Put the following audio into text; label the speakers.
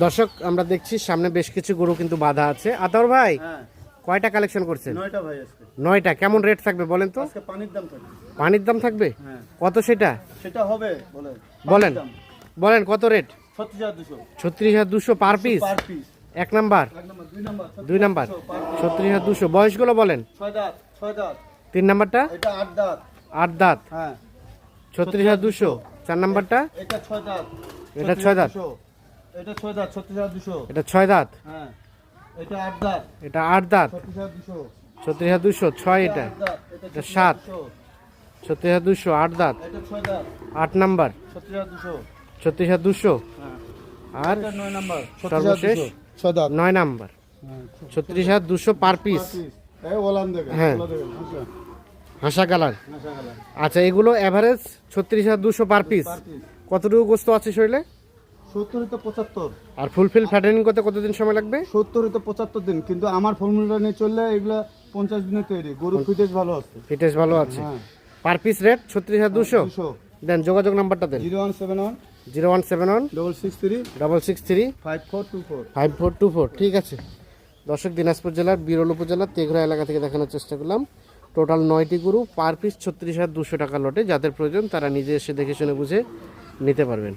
Speaker 1: দর্শক আমরা দেখছি সামনে বেশ কিছু গরু কিন্তু বাঁধা আছে। আতাউর ভাই
Speaker 2: হ্যাঁ
Speaker 1: কয়টা কালেকশন করছেন?
Speaker 2: 9টা ভাই আজকে।
Speaker 1: 9টা। কেমন রেট থাকবে বলেন তো?
Speaker 2: আজকে পানির দাম থাকবে।
Speaker 1: পানির দাম থাকবে?
Speaker 2: হ্যাঁ
Speaker 1: কত সেটা
Speaker 2: সেটা হবে বলেন।
Speaker 1: বলেন বলেন কত rate?
Speaker 2: 36200
Speaker 1: 36,200 per piece.
Speaker 2: Per piece.
Speaker 1: এক নাম্বার,
Speaker 2: এক নাম্বার, দুই নাম্বার,
Speaker 1: 2 নাম্বার 36,200। বয়সগুলো বলেন।
Speaker 2: 6 দাঁত, 6 দাঁত।
Speaker 1: 3 নাম্বারটা
Speaker 2: এটা 8 দাঁত।
Speaker 1: 8 দাঁত
Speaker 2: হ্যাঁ
Speaker 1: 36,200। 4 নাম্বারটা
Speaker 2: এটা 6 দাঁত।
Speaker 1: এটা 6 দাঁত।
Speaker 2: 36,200 এটা 6 দাঁত 36200।
Speaker 1: এটা 6 দাঁত।
Speaker 2: হ্যাঁ এটা 8 দাঁত
Speaker 1: এটা 8 দাঁত
Speaker 2: 36200।
Speaker 1: 36,200। 6 এটা,
Speaker 2: 8 দাঁত
Speaker 1: এটা 7 36,200। 8 দাঁত
Speaker 2: এটা 6 দাঁত
Speaker 1: 8 নাম্বার
Speaker 2: 36200।
Speaker 1: 36,200।
Speaker 2: হ্যাঁ
Speaker 1: আর
Speaker 2: এটা 9 নাম্বার
Speaker 1: সর্বশেষ
Speaker 2: 6 দাঁত।
Speaker 1: 9 নাম্বার
Speaker 2: হ্যাঁ
Speaker 1: 36,200 পার পিস।
Speaker 2: এই ওলান দেখেন,
Speaker 1: হ্যাঁ।
Speaker 2: ওলা দেখেন, আচ্ছা
Speaker 1: হাসা কালার।
Speaker 2: নাশা কালার
Speaker 1: আচ্ছা এগুলো average 36,200 per piece.
Speaker 2: Per piece.
Speaker 1: কতটুকু গোস্ত আছে শরীরে?
Speaker 2: 70 তো 75।
Speaker 1: আর ফুলফিল ফ্যাটেনিং করতে কতদিন সময় লাগবে?
Speaker 2: 70 তো 75 দিন, কিন্তু আমার ফর্মুলা নিয়ে চললে এগুলা 50 দিনে তৈরি। গরু ফিটেজ ভালো আছে।
Speaker 1: ফিটেজ ভালো আছে।
Speaker 2: হ্যাঁ
Speaker 1: পার পিস রেট 36,200।
Speaker 2: 200
Speaker 1: দেন যোগাযোগ নাম্বারটা দেন।
Speaker 2: 0171
Speaker 1: 0171
Speaker 2: 663
Speaker 1: 663
Speaker 2: 5424।
Speaker 1: 5424। ঠিক আছে দর্শক, দিনাজপুর জেলার বিরল উপজেলার তেঘরা এলাকা থেকে দেখানোর চেষ্টা করলাম। টোটাল 9টি গরু, পার পিস 36,200 টাকা লটে। যাদের প্রয়োজন তারা নিজে এসে দেখে শুনে বুঝে নিতে পারবেন।